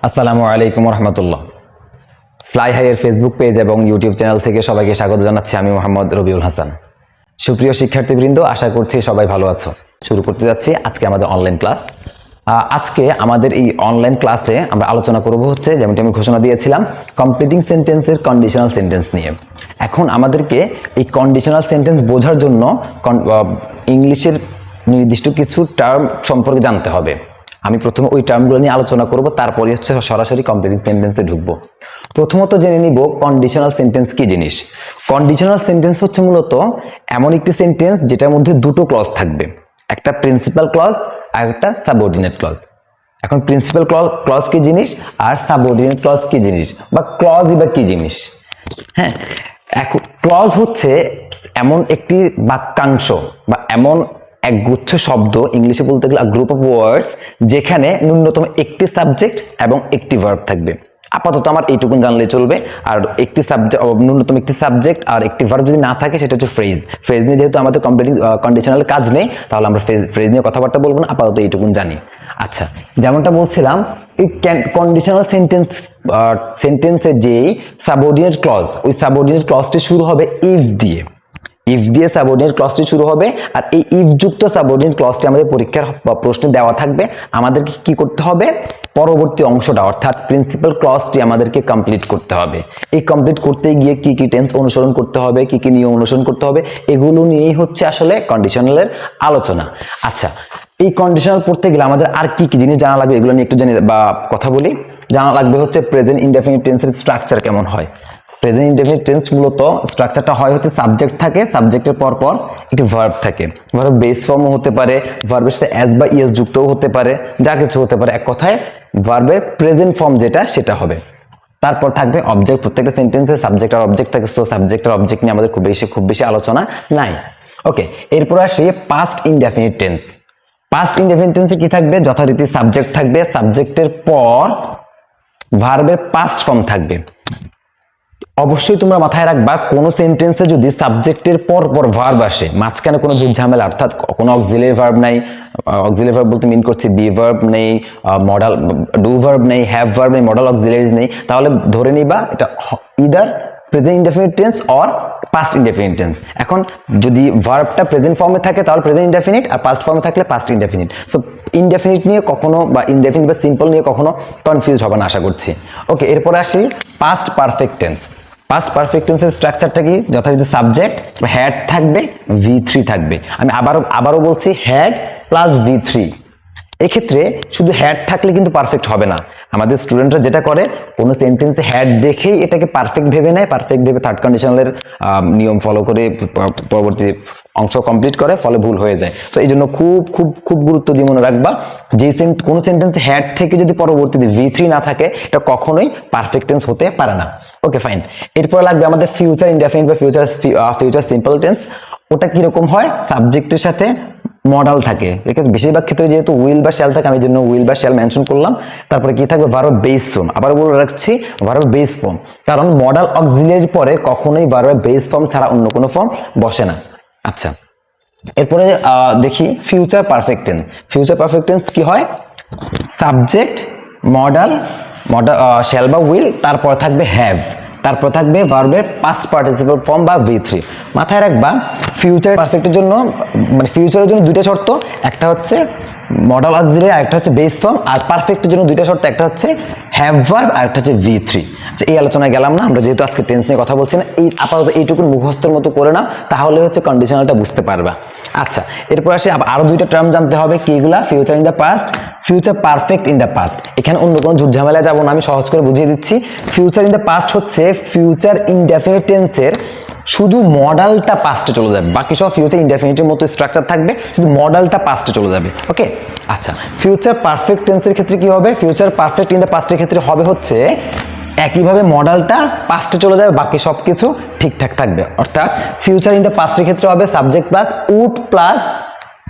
আসসালামু আলাইকুম রহমতুল্লাহ। Fly হাইয়ের Facebook page এবং ইউটিউব চ্যানেল থেকে সবাইকে স্বাগত জানাচ্ছি। আমি মোহাম্মদ রবিউল হাসান। সুপ্রিয় শিক্ষার্থীবৃন্দ, আশা করছি সবাই ভালো আছো। শুরু করতে যাচ্ছি আজকে আমাদের অনলাইন ক্লাস। আজকে আমাদের এই অনলাইন ক্লাসে আমরা আলোচনা করব হচ্ছে, যেমনটি আমি ঘোষণা দিয়েছিলাম, কমপ্লিটিং সেন্টেন্সের কন্ডিশনাল সেন্টেন্স নিয়ে। এখন আমাদেরকে এই কন্ডিশনাল সেন্টেন্স বোঝার জন্য ইংলিশের নির্দিষ্ট কিছু টার্ম সম্পর্কে জানতে হবে। আমি প্রথমে ওই টার্মগুলো নিয়ে আলোচনা করব, তারপরে হচ্ছে সরাসরি কমপ্লিটিং সেন্টেন্সে ঢুকবো। প্রথমত জেনে নিব কন্ডিশনাল সেন্টেন্স কি জিনিস। কন্ডিশনাল সেন্টেন্স হচ্ছে মূলত এমন একটি সেন্টেন্স যেটার মধ্যে দুটো ক্লজ থাকবে, একটা প্রিন্সিপাল ক্লজ আর একটা সাবঅর্ডিনেট ক্লজ। এখন প্রিন্সিপাল ক্লজ কি জিনিস আর সাবঅর্ডিনেট ক্লজ কি জিনিস, বা ক্লজই বা কি জিনিস? হ্যাঁ, এখন ক্লজ হচ্ছে এমন একটি বাক্যাংশ বা এমন এক গুচ্ছ শব্দ, ইংলিশে বলতে গেলে গ্রুপ অফ ওয়ার্ডস, যেখানে ন্যূনতম একটি সাবজেক্ট এবং একটি ভার্ব থাকবে। আপাতত আমার এইটুকুন জানলে চলবে। আর একটি সাবজেক্ট, ন্যূনতম একটি সাবজেক্ট আর একটি ভার্ব যদি না থাকে, সেটা হচ্ছে ফ্রেজ। ফ্রেজ নিয়ে যেহেতু আমাদের কন্ডিশনাল কাজ নেই, তাহলে আমরা ফ্রেজ নিয়ে কথাবার্তা বলবো না, আপাতত এইটুকুন জানি। আচ্ছা, যেমনটা বলছিলাম, এই কন্ডিশনাল সেন্টেন্সের যে সাবঅর্ডিনেট ক্লজ, ওই সাবঅর্ডিনেট ক্লজটি শুরু হবে ইফ দিয়ে। ইফ দিয়ে সাবঅর্ডিনেট ক্লজটি শুরু হবে, আর এই ইফ যুক্ত সাবঅর্ডিনেট ক্লজটি আমাদের পরীক্ষার প্রশ্নে দেওয়া থাকবে। আমাদেরকে কি করতে হবে? পরবর্তী অংশটা অর্থাৎ প্রিন্সিপাল ক্লজটি আমাদেরকে কমপ্লিট করতে হবে। এই কমপ্লিট করতে গিয়ে কি কি টেন্স অনুসরণ করতে হবে, কি কি নিয়ম অনুসরণ করতে হবে, এগুলো নিয়েই হচ্ছে আসলে কন্ডিশনালের আলোচনা। আচ্ছা, এই কন্ডিশনাল পড়তে গেলে আমাদের আর কি কি জিনিস জানা লাগবে, এগুলো নিয়ে একটু জানি বা কথা বলি। জানা লাগবে হচ্ছে প্রেজেন্ট ইনডেফিনিট টেন্সের স্ট্রাকচার কেমন হয়। প্রেজেন্ট ইনডেফিনিট টেন্স মূলত স্ট্রাকচারটা হয় হচ্ছে সাবজেক্ট থাকে, সাবজেক্টের পর পর একটি ভার্ব থাকে। ভার্ব বেস ফর্মও হতে পারে, ভার্বের সাথে অ্যাজ বা ইএস যুক্তও হতে পারে, যা কিছু হতে পারে। এক কথায় ভার্বের প্রেজেন্ট ফর্ম যেটা, সেটা হবে। তারপর থাকবে অবজেক্ট। প্রত্যেকটা সেন্টেন্সে সাবজেক্ট আর অবজেক্ট থাকে, তো সাবজেক্ট আর অবজেক্ট নিয়ে আমাদের খুব বেশি আলোচনা নাই। ওকে, এরপর আসি past indefinite tense. Past indefinite টেন্সে কি থাকবে? যথারীতি সাবজেক্ট থাকবে, সাবজেক্টের পর ভার্বের পাস্ট ফর্ম থাকবে। অবশ্যই তোমরা মাথায় রাখবা, কোনো সেন্টেন্সে যদি সাবজেক্টের পর পর ভার্ব আসে, মাঝখানে কোনো ঝামেলা, অর্থাৎ কোনো অক্সিলারি ভার্ব নাই, অক্সিলারি ভার্ব বলতে মিন করছি বি ভার্ব নেই, মডাল ডু ভার্ব নেই, হ্যাভ ভার্ব নেই, মডাল অক্সিলারিজ নেই, তাহলে ধরে নিবা এটা either present indefinite tense or past indefinite tense. এখন যদি ভার্বটা প্রেজেন্ট ফর্মে থাকে তাহলে প্রেজেন্ট ইনডেফিনিট, আর পাস্ট ফর্মে থাকলে পাস্ট ইনডেফিনিট। সো ইনডেফিনিট নিয়ে কখনো, বা ইনডেফিনিট বা সিম্পল নিয়ে কখনো কনফিউজ হবে না, আশা করছি। ওকে, এরপরে আসি past perfect tense. Past perfect টেন্সের স্ট্রাকচারটা কি? যথারীতি সাবজেক্ট হ্যাড থাকবে, V3 থাকবে। আমি আবারও বলছি, হ্যাড প্লাস V3। এক্ষেত্রে শুধু হ্যাড থাকলে কিন্তু পারফেক্ট হবে না। আমাদের স্টুডেন্টরা যেটা করে, কোনো সেন্টেন্সে হ্যাড দেখেই এটাকে পারফেক্ট ভেবে নেয়, পারফেক্ট ভেবে থার্ড কন্ডিশনালের নিয়ম ফলো করে পরবর্তী অংশ কমপ্লিট করে, ফলে ভুল হয়ে যায়। তো এই জন্য খুব খুব খুব গুরুত্ব দিয়ে মনে রাখবা, যে কোনো সেন্টেন্সে হ্যাড থেকে যদি পরবর্তীতে V3 না থাকে, এটা কখনোই পারফেক্ট টেন্স হতে পারে না। ওকে, ফাইন। এরপর লাগবে আমাদের ফিউচার ইনডেফিনিট বা ফিউচার সিম্পল টেন্স। ওটা কিরকম হয়? সাবজেক্টের সাথে মডাল থাকে। বেশিরভাগ ক্ষেত্রে যেহেতু উইল বা শ্যাল থাকে, আমি জন্য উইল বা শ্যাল মেনশন করলাম। তারপরে কি থাকবে? Verb base form. আবার বলে রাখছি, ভার্ব বেস ফর্ম, কারণ মডাল অক্সিলারির পরে কখনোই ভার্ব বেস ফর্ম ছাড়া অন্য কোনো ফর্ম বসে না। আচ্ছা, এরপরে দেখি future perfect tense. Future perfect tense কি হয়? সাবজেক্ট, মডাল শ্যাল বা উইল, তারপর থাকবে হ্যাভ, তারপর থাকবে ভার্বের পাস্ট পার্টিসিপল ফর্ম বা V3। মাথায় রাখবা, ফিউচার পারফেক্টের জন্য, মানে ফিউচারের জন্য দুইটা শর্ত, একটা হচ্ছে মডাল অক্সিলারি, আর একটা হচ্ছে বেস ফর্ম। আর পারফেক্টের জন্য দুইটা শর্ত, একটা হচ্ছে হ্যাভ ভার্ব আর একটা হচ্ছে V3। আচ্ছা, এই আলোচনায় গেলাম না, আমরা যেহেতু আজকে টেন্স নিয়ে কথা বলছি না, এই আপাতত এইটুকু মুখস্থের মতো করে না, তাহলে হচ্ছে কন্ডিশনালটা বুঝতে পারবা। আচ্ছা, এরপর আসে আরো দুইটা টার্ম জানতে হবে, কিগুলা? Future in the past, future perfect in the past. এখানে অন্য কোনো ঝামেলায় যাবো না, আমি সহজ করে বুঝিয়ে দিচ্ছি। ফিউচার ইন দ্য পাস্ট হচ্ছে ফিউচার ইনডেফিনিট টেন্সের শুধু মডালটা পাস্টে চলে যাবে, বাকি সব ফিউচার ইনডেফিনিটের মতো স্ট্রাকচার থাকবে, শুধু মডালটা পাস্টে চলে যাবে। ওকে, আচ্ছা, ফিউচার পারফেক্ট টেন্সের ক্ষেত্রে কি হবে? ফিউচার পারফেক্ট ইন দ্য পাস্টের ক্ষেত্রে হবে হচ্ছে একইভাবে মডালটা পাস্টে চলে যাবে, বাকি সব কিছু ঠিকঠাক থাকবে। অর্থাৎ ফিউচার ইন দ্য পাস্টের ক্ষেত্রে হবে subject plus would plus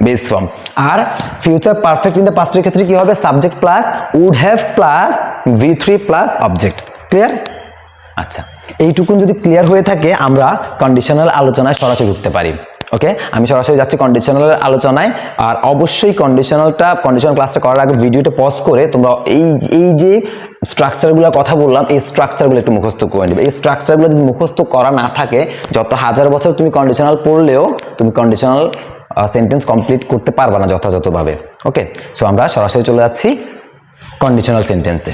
base form, আর ফিউচার পারফেক্ট ইন দ্য পাস্টের ক্ষেত্রে কি হবে? Subject plus would have plus V3 plus object. Clear? আচ্ছা, এইটুকুন যদি ক্লিয়ার হয়ে থাকে, আমরা কন্ডিশনাল আলোচনায় সরাসরি ঢুকতে পারি। ওকে, আমি সরাসরি যাচ্ছি কন্ডিশনালের আলোচনায়। আর অবশ্যই কন্ডিশনাল ক্লাসটা করার আগে ভিডিওটা পজ করে তোমরা এই যে স্ট্রাকচারগুলোর কথা বললাম, এই স্ট্রাকচারগুলো একটু মুখস্থ করে নেবে। এই স্ট্রাকচারগুলো যদি মুখস্থ করা না থাকে, যত হাজার বছর তুমি কন্ডিশনাল পড়লেও তুমি কন্ডিশনাল সেন্টেন্স কমপ্লিট করতে পারবে না যথাযথভাবে। ওকে, সো আমরা সরাসরি চলে যাচ্ছি কন্ডিশনাল সেন্টেন্সে।